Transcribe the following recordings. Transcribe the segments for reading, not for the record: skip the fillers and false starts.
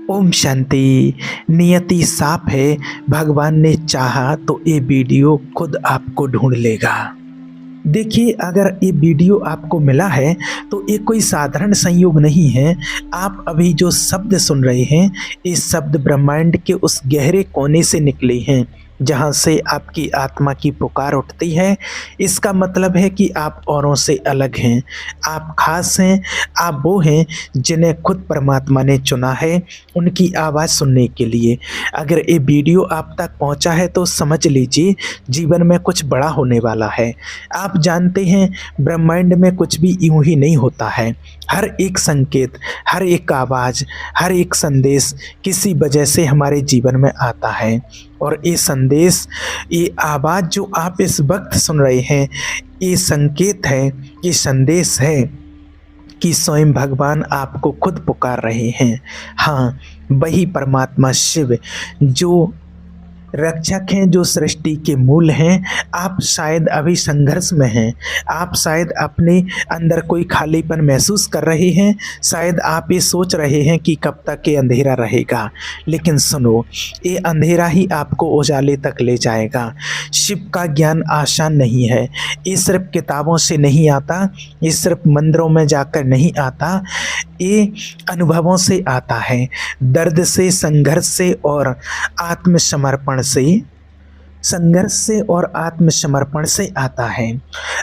ओम शांति। नियति साफ है, भगवान ने चाहा तो ये वीडियो खुद आपको ढूंढ लेगा। देखिए, अगर ये वीडियो आपको मिला है तो ये कोई साधारण संयोग नहीं है। आप अभी जो शब्द सुन रहे हैं, ये शब्द ब्रह्मांड के उस गहरे कोने से निकले हैं जहाँ से आपकी आत्मा की पुकार उठती है। इसका मतलब है कि आप औरों से अलग हैं, आप खास हैं, आप वो हैं जिन्हें खुद परमात्मा ने चुना है उनकी आवाज़ सुनने के लिए। अगर ये वीडियो आप तक पहुंचा है तो समझ लीजिए जीवन में कुछ बड़ा होने वाला है। आप जानते हैं, ब्रह्मांड में कुछ भी यूं ही नहीं होता है। हर एक संकेत, हर एक आवाज़, हर एक संदेश किसी वजह से हमारे जीवन में आता है। और ये संदेश, ये आवाज़ जो आप इस वक्त सुन रहे हैं, ये संकेत है, ये संदेश है कि स्वयं भगवान आपको खुद पुकार रहे हैं। हाँ, वही परमात्मा शिव जो रक्षक हैं, जो सृष्टि के मूल हैं। आप शायद अभी संघर्ष में हैं, आप शायद अपने अंदर कोई खालीपन महसूस कर रहे हैं, शायद आप ये सोच रहे हैं कि कब तक ये अंधेरा रहेगा। लेकिन सुनो, ये अंधेरा ही आपको उजाले तक ले जाएगा। शिव का ज्ञान आसान नहीं है, ये सिर्फ किताबों से नहीं आता, ये सिर्फ मंदिरों में जाकर नहीं आता, ये अनुभवों से आता है, दर्द से, संघर्ष से और आत्मसमर्पण से। संघर्ष से और आत्मसमर्पण से आता है।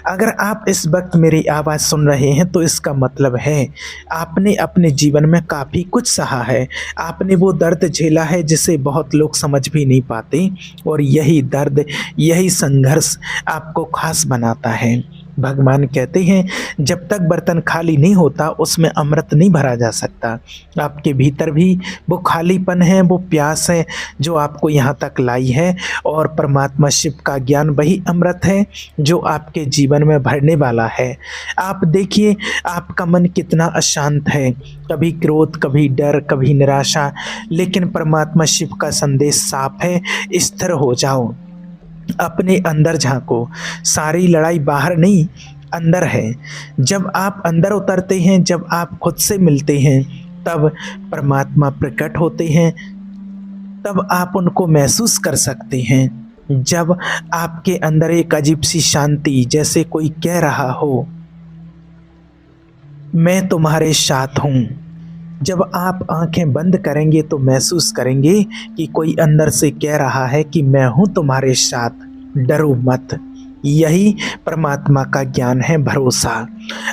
अगर आप इस वक्त मेरी आवाज़ सुन रहे हैं तो इसका मतलब है आपने अपने जीवन में काफ़ी कुछ सहा है, आपने वो दर्द झेला है जिसे बहुत लोग समझ भी नहीं पाते। और यही दर्द, यही संघर्ष आपको खास बनाता है। भगवान कहते हैं, जब तक बर्तन खाली नहीं होता उसमें अमृत नहीं भरा जा सकता। आपके भीतर भी वो खालीपन है, वो प्यास है जो आपको यहाँ तक लाई है। और परमात्मा शिव का ज्ञान वही अमृत है जो आपके जीवन में भरने वाला है। आप देखिए, आपका मन कितना अशांत है, कभी क्रोध, कभी डर, कभी निराशा, लेकिन परमात्मा शिव का संदेश साफ है, स्थिर हो जाओ, अपने अंदर झांको। सारी लड़ाई बाहर नहीं, अंदर है। जब आप अंदर उतरते हैं, जब आप खुद से मिलते हैं, तब परमात्मा प्रकट होते हैं, तब आप उनको महसूस कर सकते हैं। जब आपके अंदर एक अजीब सी शांति, जैसे कोई कह रहा हो, मैं तुम्हारे साथ हूँ। जब आप आंखें बंद करेंगे तो महसूस करेंगे कि कोई अंदर से कह रहा है कि मैं हूँ तुम्हारे साथ, डरो मत। यही परमात्मा का ज्ञान है, भरोसा,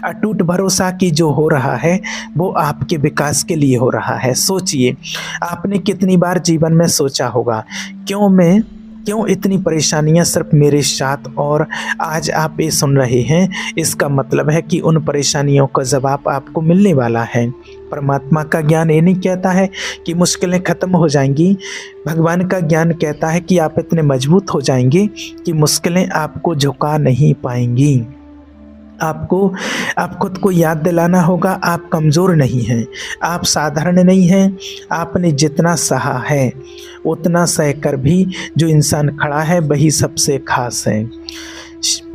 अटूट भरोसा कि जो हो रहा है वो आपके विकास के लिए हो रहा है। सोचिए, आपने कितनी बार जीवन में सोचा होगा, क्यों इतनी परेशानियां सिर्फ मेरे साथ, और आज आप ये सुन रहे हैं, इसका मतलब है कि उन परेशानियों का जवाब आपको मिलने वाला है। परमात्मा का ज्ञान ये नहीं कहता है कि मुश्किलें ख़त्म हो जाएंगी, भगवान का ज्ञान कहता है कि आप इतने मजबूत हो जाएंगे कि मुश्किलें आपको झुका नहीं पाएंगी। आप खुद को याद दिलाना होगा, आप कमज़ोर नहीं हैं, आप साधारण नहीं हैं। आपने जितना सहा है उतना सहकर भी जो इंसान खड़ा है वही सबसे खास है।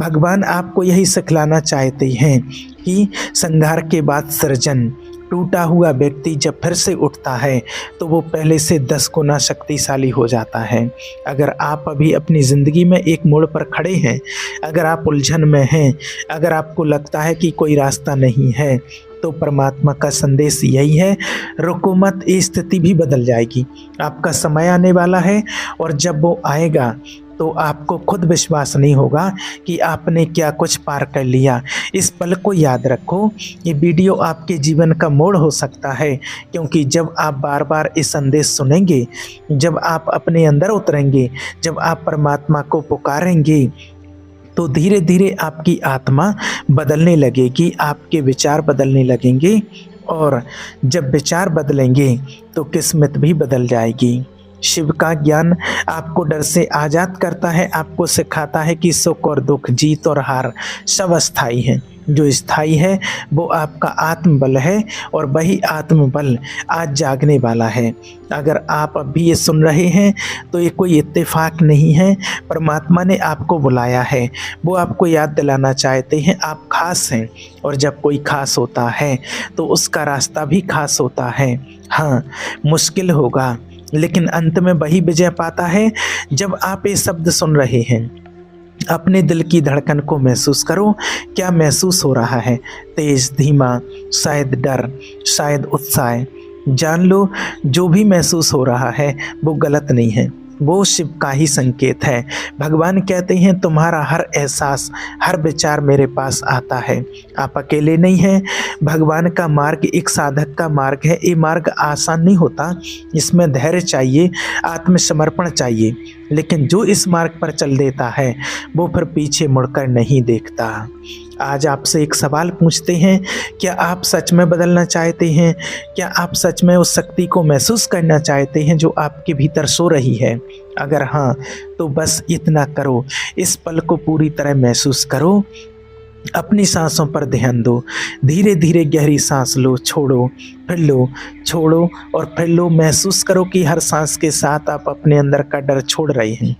भगवान आपको यही सिखलाना चाहते हैं कि संहार के बाद सृजन, टूटा हुआ व्यक्ति जब फिर से उठता है तो वो पहले से 10 गुना शक्तिशाली हो जाता है। अगर आप अभी अपनी ज़िंदगी में एक मोड़ पर खड़े हैं, अगर आप उलझन में हैं, अगर आपको लगता है कि कोई रास्ता नहीं है, तो परमात्मा का संदेश यही है, रुको मत, ये स्थिति भी बदल जाएगी। आपका समय आने वाला है और जब वो आएगा तो आपको खुद विश्वास नहीं होगा कि आपने क्या कुछ पार कर लिया। इस पल को याद रखो, ये वीडियो आपके जीवन का मोड़ हो सकता है, क्योंकि जब आप बार बार इस संदेश सुनेंगे, जब आप अपने अंदर उतरेंगे, जब आप परमात्मा को पुकारेंगे, तो धीरे धीरे आपकी आत्मा बदलने लगेगी, आपके विचार बदलने लगेंगे, और जब विचार बदलेंगे तो किस्मत भी बदल जाएगी। शिव का ज्ञान आपको डर से आज़ाद करता है, आपको सिखाता है कि सुख और दुख, जीत और हार सब अस्थाई हैं। जो स्थायी है वो आपका आत्मबल है और वही आत्मबल आज जागने वाला है। अगर आप अब भी ये सुन रहे हैं तो ये कोई इत्तेफाक नहीं है, परमात्मा ने आपको बुलाया है। वो आपको याद दिलाना चाहते हैं आप खास हैं, और जब कोई खास होता है तो उसका रास्ता भी खास होता है। हाँ, मुश्किल होगा लेकिन अंत में वही विजय पाता है। जब आप ये शब्द सुन रहे हैं, अपने दिल की धड़कन को महसूस करो। क्या महसूस हो रहा है? तेज, धीमा, शायद डर, शायद उत्साह। जान लो, जो भी महसूस हो रहा है वो गलत नहीं है, वो शिव का ही संकेत है। भगवान कहते हैं तुम्हारा हर एहसास, हर विचार मेरे पास आता है। आप अकेले नहीं हैं। भगवान का मार्ग एक साधक का मार्ग है। ये मार्ग आसान नहीं होता, इसमें धैर्य चाहिए, आत्मसमर्पण चाहिए। लेकिन जो इस मार्ग पर चल देता है वो फिर पीछे मुड़कर नहीं देखता। आज आपसे एक सवाल पूछते हैं, क्या आप सच में बदलना चाहते हैं? क्या आप सच में उस शक्ति को महसूस करना चाहते हैं जो आपके भीतर सो रही है? अगर हाँ, तो बस इतना करो, इस पल को पूरी तरह महसूस करो। अपनी सांसों पर ध्यान दो। धीरे धीरे गहरी सांस लो, छोड़ो, फिर लो, छोड़ो और फिर लो। महसूस करो कि हर सांस के साथ आप अपने अंदर का डर छोड़ रहे हैं।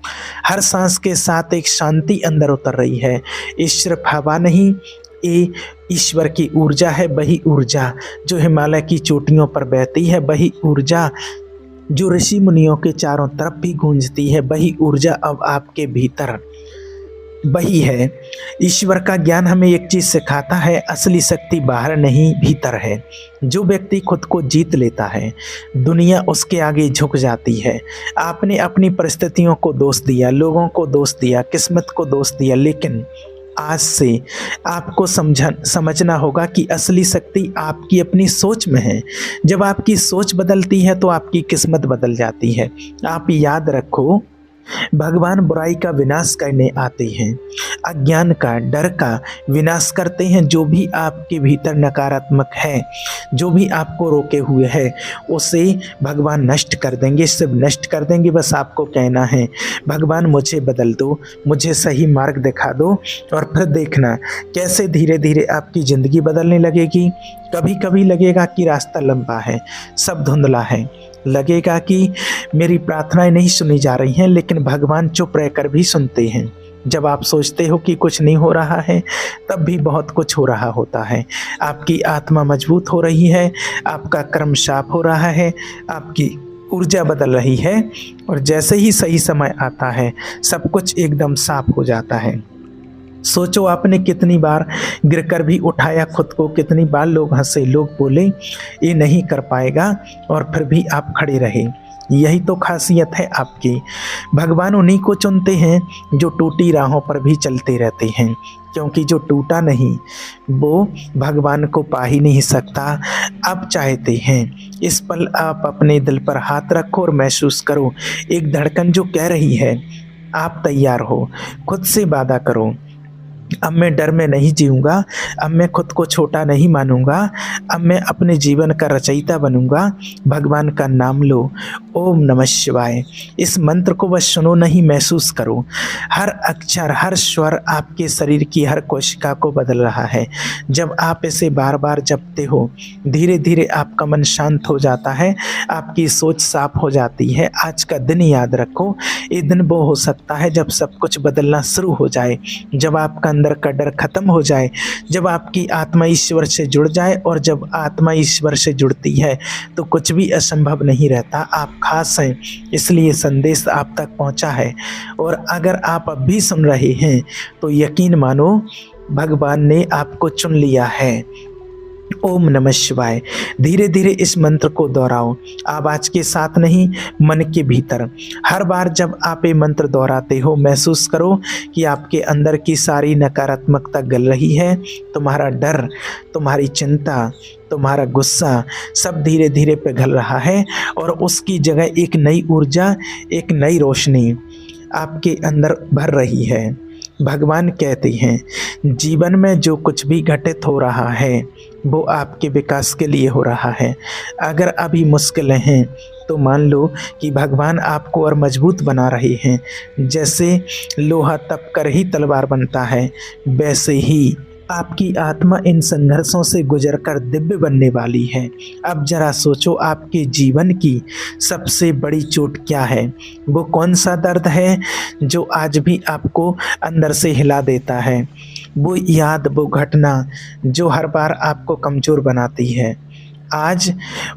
हर सांस के साथ एक शांति अंदर उतर रही है। ये सिर्फ हवा नहीं, ये ईश्वर की ऊर्जा है। वही ऊर्जा जो हिमालय की चोटियों पर बहती है, वही ऊर्जा जो ऋषि मुनियों के चारों तरफ भी गूंजती है, वही ऊर्जा अब आपके भीतर वही है। ईश्वर का ज्ञान हमें एक चीज़ सिखाता है, असली शक्ति बाहर नहीं भीतर है। जो व्यक्ति खुद को जीत लेता है, दुनिया उसके आगे झुक जाती है। आपने अपनी परिस्थितियों को दोष दिया, लोगों को दोष दिया, किस्मत को दोष दिया, लेकिन आज से आपको समझना होगा कि असली शक्ति आपकी अपनी सोच में है। जब आपकी सोच बदलती है तो आपकी किस्मत बदल जाती है। आप याद रखो, भगवान बुराई का विनाश करने आते हैं, अज्ञान का, डर का विनाश करते हैं। जो भी आपके भीतर नकारात्मक है, जो भी आपको रोके हुए है, उसे भगवान नष्ट कर देंगे, सिर्फ नष्ट कर देंगे। बस आपको कहना है, भगवान मुझे बदल दो, मुझे सही मार्ग दिखा दो, और फिर देखना कैसे धीरे धीरे आपकी ज़िंदगी बदलने लगेगी। कभी कभी लगेगा कि रास्ता लंबा है, सब धुंधला है, लगेगा कि मेरी प्रार्थनाएं नहीं सुनी जा रही हैं, लेकिन भगवान चुप रहकर भी सुनते हैं। जब आप सोचते हो कि कुछ नहीं हो रहा है, तब भी बहुत कुछ हो रहा होता है। आपकी आत्मा मजबूत हो रही है, आपका कर्म साफ हो रहा है, आपकी ऊर्जा बदल रही है, और जैसे ही सही समय आता है सब कुछ एकदम साफ हो जाता है। सोचो, आपने कितनी बार गिरकर भी उठाया खुद को, कितनी बार लोग हंसे, लोग बोले ये नहीं कर पाएगा, और फिर भी आप खड़े रहे। यही तो खासियत है आपकी। भगवान उन्हीं को चुनते हैं जो टूटी राहों पर भी चलते रहते हैं, क्योंकि जो टूटा नहीं वो भगवान को पा ही नहीं सकता। आप चाहते हैं, इस पल आप अपने दिल पर हाथ रखो और महसूस करो एक धड़कन जो कह रही है आप तैयार हो। खुद से वादा करो, अब मैं डर में नहीं जीऊँगा, अब मैं खुद को छोटा नहीं मानूंगा, अब मैं अपने जीवन का रचयिता बनूंगा। भगवान का नाम लो, ओम नमः शिवाय। इस मंत्र को बस सुनो नहीं, महसूस करो। हर अक्षर, हर स्वर आपके शरीर की हर कोशिका को बदल रहा है। जब आप इसे बार बार जपते हो, धीरे धीरे आपका मन शांत हो जाता है, आपकी सोच साफ हो जाती है। आज का दिन याद रखो, ये दिन वो हो सकता है जब सब कुछ बदलना शुरू हो जाए, जब आपका अंदर का डर खत्म हो जाए, जब आपकी आत्मा ईश्वर से जुड़ जाए। और जब आत्मा ईश्वर से जुड़ती है तो कुछ भी असंभव नहीं रहता। आप खास हैं, इसलिए संदेश आप तक पहुंचा है। और अगर आप अब भी सुन रहे हैं तो यकीन मानो, भगवान ने आपको चुन लिया है। ओम नमः शिवाय। धीरे धीरे इस मंत्र को दोहराओ, आवाज के साथ नहीं, मन के भीतर। हर बार जब आप ये मंत्र दोहराते हो, महसूस करो कि आपके अंदर की सारी नकारात्मकता गल रही है। तुम्हारा डर, तुम्हारी चिंता, तुम्हारा गुस्सा सब धीरे धीरे पिघल रहा है, और उसकी जगह एक नई ऊर्जा, एक नई रोशनी आपके अंदर भर रही है। भगवान कहते हैं जीवन में जो कुछ भी घटित हो रहा है वो आपके विकास के लिए हो रहा है। अगर अभी मुश्किलें हैं तो मान लो कि भगवान आपको और मजबूत बना रहे हैं। जैसे लोहा तप कर ही तलवार बनता है, वैसे ही आपकी आत्मा इन संघर्षों से गुजरकर दिव्य बनने वाली है। अब जरा सोचो, आपके जीवन की सबसे बड़ी चोट क्या है? वो कौन सा दर्द है जो आज भी आपको अंदर से हिला देता है? वो याद, वो घटना जो हर बार आपको कमज़ोर बनाती है। आज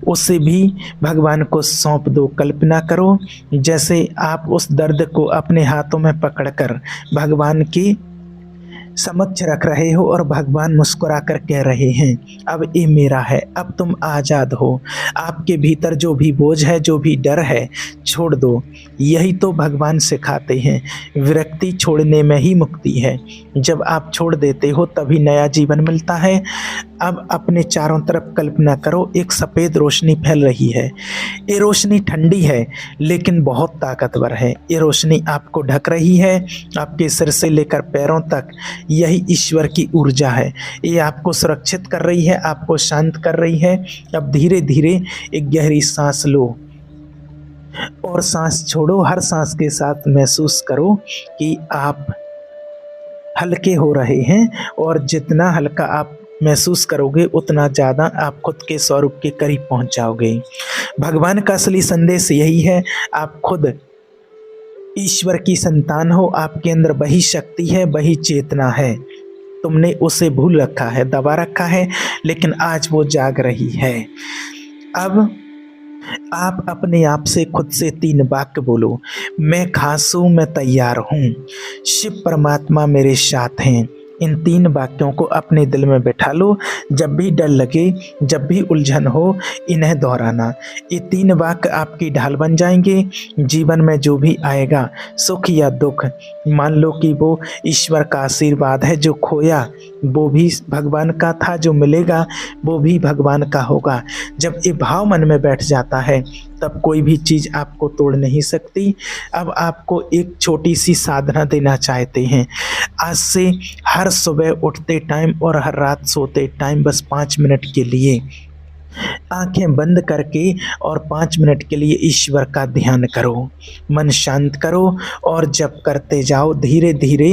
उसे भी भगवान को सौंप दो। कल्पना करो जैसे आप उस दर्द को अपने हाथों में पकड़कर भगवान की समक्ष रख रहे हो और भगवान मुस्कुरा कर कह रहे हैं अब ये मेरा है, अब तुम आज़ाद हो। आपके भीतर जो भी बोझ है, जो भी डर है, छोड़ दो। यही तो भगवान सिखाते हैं, विरक्ति छोड़ने में ही मुक्ति है। जब आप छोड़ देते हो तभी नया जीवन मिलता है। अब अपने चारों तरफ कल्पना करो, एक सफ़ेद रोशनी फैल रही है। ये रोशनी ठंडी है लेकिन बहुत ताकतवर है। ये रोशनी आपको ढक रही है, आपके सिर से लेकर पैरों तक। यही ईश्वर की ऊर्जा है। ये आपको सुरक्षित कर रही है, आपको शांत कर रही है। अब धीरे धीरे एक गहरी सांस लो और सांस छोड़ो। हर सांस के साथ महसूस करो कि आप हल्के हो रहे हैं, और जितना हल्का आप महसूस करोगे उतना ज़्यादा आप खुद के स्वरूप के करीब पहुंच जाओगे। भगवान का असली संदेश यही है, आप खुद ईश्वर की संतान हो। आपके अंदर वही शक्ति है, वही चेतना है। तुमने उसे भूल रखा है, दबा रखा है, लेकिन आज वो जाग रही है। अब आप अपने आप से खुद से 3 वाक्य बोलो। मैं खास हूँ, मैं तैयार हूँ, शिव परमात्मा मेरे साथ हैं। इन 3 वाक्यों को अपने दिल में बैठा लो। जब भी डर लगे, जब भी उलझन हो, इन्हें दोहराना। ये 3 वाक्य आपकी ढाल बन जाएंगे। जीवन में जो भी आएगा, सुख या दुख, मान लो कि वो ईश्वर का आशीर्वाद है। जो खोया वो भी भगवान का था, जो मिलेगा वो भी भगवान का होगा। जब ये भाव मन में बैठ जाता है तब कोई भी चीज़ आपको तोड़ नहीं सकती। अब आपको एक छोटी सी साधना देना चाहते हैं। आज से हर सुबह उठते टाइम और हर रात सोते टाइम बस 5 मिनट के लिए आंखें बंद करके और 5 मिनट के लिए ईश्वर का ध्यान करो। मन शांत करो और जप करते जाओ। धीरे धीरे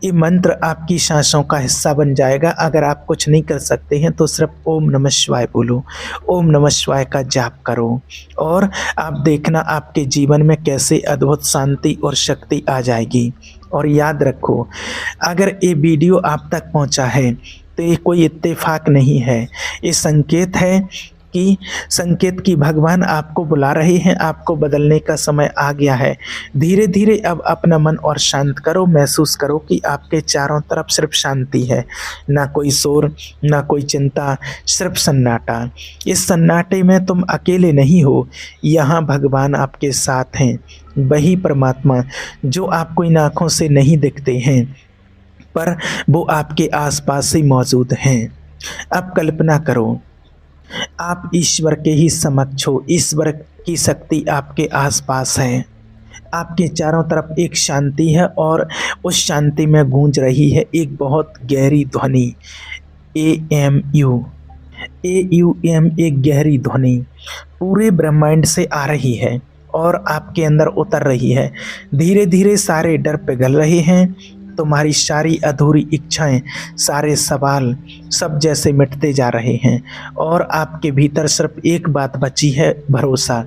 ये मंत्र आपकी सांसों का हिस्सा बन जाएगा। अगर आप कुछ नहीं कर सकते हैं तो सिर्फ ओम नमः शिवाय बोलो, ओम नमः शिवाय का जाप करो, और आप देखना आपके जीवन में कैसे अद्भुत शांति और शक्ति आ जाएगी। और याद रखो, अगर ये वीडियो आप तक पहुंचा है तो ये कोई इत्तेफाक नहीं है, ये संकेत है कि भगवान आपको बुला रहे हैं। आपको बदलने का समय आ गया है। धीरे धीरे अब अपना मन और शांत करो। महसूस करो कि आपके चारों तरफ सिर्फ शांति है, ना कोई शोर, ना कोई चिंता, सिर्फ सन्नाटा। इस सन्नाटे में तुम अकेले नहीं हो, यहाँ भगवान आपके साथ हैं। वही परमात्मा जो आपको इन आँखों से नहीं दिखते हैं पर वो आपके आसपास ही मौजूद हैं। अब कल्पना करो, आप ईश्वर के ही समक्ष हो। ईश्वर की शक्ति आपके आसपास है। आपके चारों तरफ एक शांति है और उस शांति में गूंज रही है एक बहुत गहरी ध्वनि, AMU। एक गहरी ध्वनि पूरे ब्रह्मांड से आ रही है और आपके अंदर उतर रही है। धीरे धीरे सारे डर पिघल रहे हैं। तुम्हारी सारी अधूरी इच्छाएं, सारे सवाल सब जैसे मिटते जा रहे हैं और आपके भीतर सिर्फ एक बात बची है, भरोसा,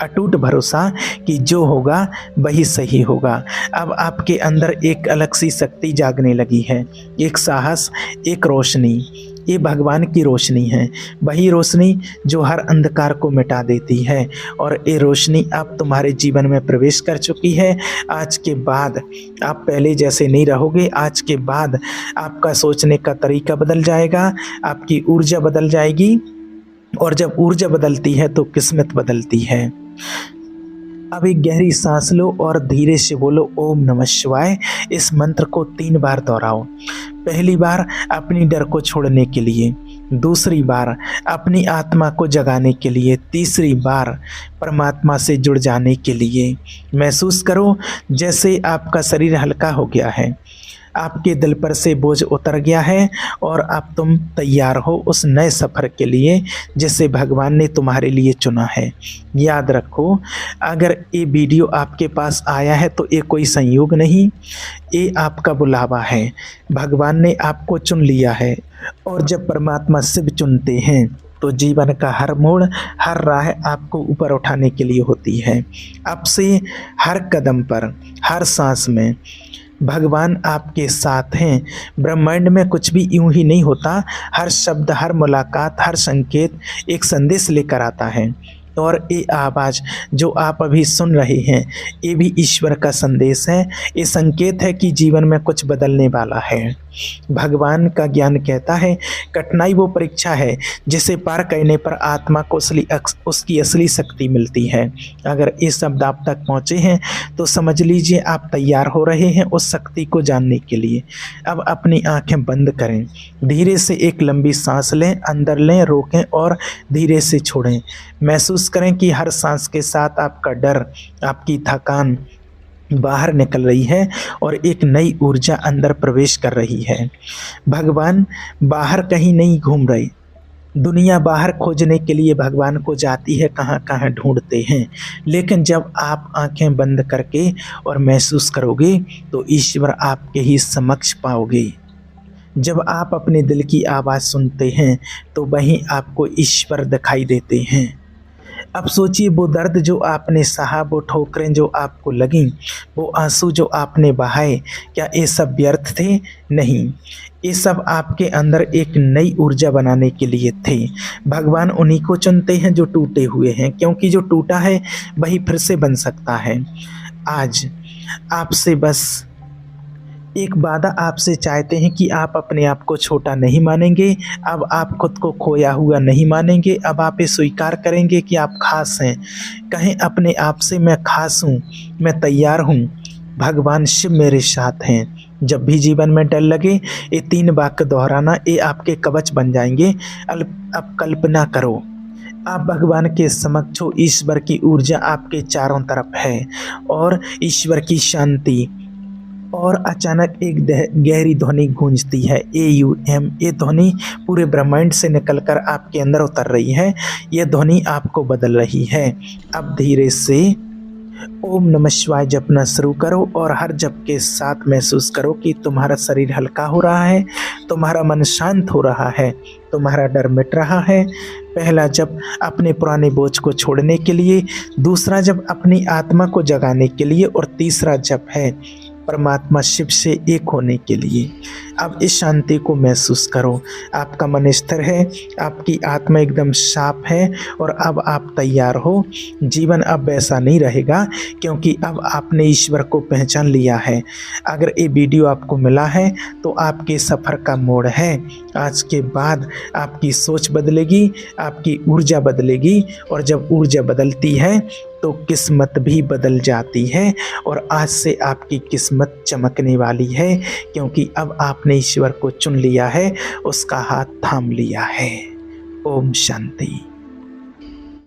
अटूट भरोसा कि जो होगा वही सही होगा। अब आपके अंदर एक अलग सी शक्ति जागने लगी है, एक साहस, एक रोशनी। ये भगवान की रोशनी है, वही रोशनी जो हर अंधकार को मिटा देती है। और ये रोशनी अब तुम्हारे जीवन में प्रवेश कर चुकी है। आज के बाद आप पहले जैसे नहीं रहोगे। आज के बाद आपका सोचने का तरीका बदल जाएगा, आपकी ऊर्जा बदल जाएगी, और जब ऊर्जा बदलती है तो किस्मत बदलती है। अब एक गहरी सांस लो और धीरे से बोलो ओम नमः शिवाय। इस मंत्र को 3 बार दोहराओ। पहली बार अपनी डर को छोड़ने के लिए, दूसरी बार अपनी आत्मा को जगाने के लिए, तीसरी बार परमात्मा से जुड़ जाने के लिए। महसूस करो जैसे आपका शरीर हल्का हो गया है, आपके दिल पर से बोझ उतर गया है और अब तुम तैयार हो उस नए सफ़र के लिए जिसे भगवान ने तुम्हारे लिए चुना है। याद रखो, अगर ये वीडियो आपके पास आया है तो ये कोई संयोग नहीं, ये आपका बुलावा है। भगवान ने आपको चुन लिया है और जब परमात्मा शिव चुनते हैं तो जीवन का हर मोड़, हर राह आपको ऊपर उठाने के लिए होती है। अब से हर कदम पर, हर सांस में भगवान आपके साथ हैं। ब्रह्मांड में कुछ भी यूं ही नहीं होता, हर शब्द, हर मुलाकात, हर संकेत एक संदेश लेकर आता है। और ये आवाज़ जो आप अभी सुन रहे हैं, ये भी ईश्वर का संदेश है। ये संकेत है कि जीवन में कुछ बदलने वाला है। भगवान का ज्ञान कहता है, कठिनाई वो परीक्षा है जिसे पार करने पर आत्मा को उसकी असली शक्ति मिलती है। अगर ये शब्द आप तक पहुँचे हैं तो समझ लीजिए आप तैयार हो रहे हैं उस शक्ति को जानने के लिए। अब अपनी आंखें बंद करें, धीरे से एक लंबी सांस लें, अंदर लें, रोकें और धीरे से छोड़ें। महसूस करें कि हर सांस के साथ आपका डर, आपकी थकान बाहर निकल रही है और एक नई ऊर्जा अंदर प्रवेश कर रही है। भगवान बाहर कहीं नहीं घूम रहे, दुनिया बाहर खोजने के लिए भगवान को जाती है, कहाँ कहाँ ढूंढते हैं। लेकिन जब आप आंखें बंद करके और महसूस करोगे तो ईश्वर आपके ही समक्ष पाओगे। जब आप अपने दिल की आवाज़ सुनते हैं तो वहीं आपको ईश्वर दिखाई देते हैं। अब सोचिए, वो दर्द जो आपने सहा, वो ठोकरें जो आपको लगीं, वो आंसू जो आपने बहाए, क्या ये सब व्यर्थ थे? नहीं, ये सब आपके अंदर एक नई ऊर्जा बनाने के लिए थे। भगवान उन्हीं को चुनते हैं जो टूटे हुए हैं, क्योंकि जो टूटा है वही फिर से बन सकता है। आज आपसे बस एक वादा आपसे चाहते हैं कि आप अपने आप को छोटा नहीं मानेंगे। अब आप खुद को खोया हुआ नहीं मानेंगे। अब आप ये स्वीकार करेंगे कि आप खास हैं। कहें अपने आप से, मैं खास हूँ, मैं तैयार हूँ, भगवान शिव मेरे साथ हैं। जब भी जीवन में डर लगे, ये 3 वाक्य दोहराना, ये आपके कवच बन जाएंगे। अब कल्पना करो, आप भगवान के समक्ष हो, ईश्वर की ऊर्जा आपके चारों तरफ है और ईश्वर की शांति। और अचानक एक गहरी ध्वनि गूंजती है, AUM। ये ध्वनि पूरे ब्रह्मांड से निकलकर आपके अंदर उतर रही है। ये ध्वनि आपको बदल रही है। अब धीरे से ओम नमः शिवाय जपना शुरू करो और हर जप के साथ महसूस करो कि तुम्हारा शरीर हल्का हो रहा है, तुम्हारा मन शांत हो रहा है, तुम्हारा डर मिट रहा है। पहला जप अपने पुराने बोझ को छोड़ने के लिए, दूसरा जप अपनी आत्मा को जगाने के लिए और तीसरा जप है परमात्मा शिव से एक होने के लिए। अब इस शांति को महसूस करो। आपका मन स्थिर है, आपकी आत्मा एकदम साफ है और अब आप तैयार हो। जीवन अब वैसा नहीं रहेगा क्योंकि अब आपने ईश्वर को पहचान लिया है। अगर ये वीडियो आपको मिला है तो आपके सफ़र का मोड़ है। आज के बाद आपकी सोच बदलेगी, आपकी ऊर्जा बदलेगी और जब ऊर्जा बदलती है तो किस्मत भी बदल जाती है। और आज से आपकी किस्मत चमकने वाली है क्योंकि अब आपने ईश्वर को चुन लिया है, उसका हाथ थाम लिया है। ओम शांति।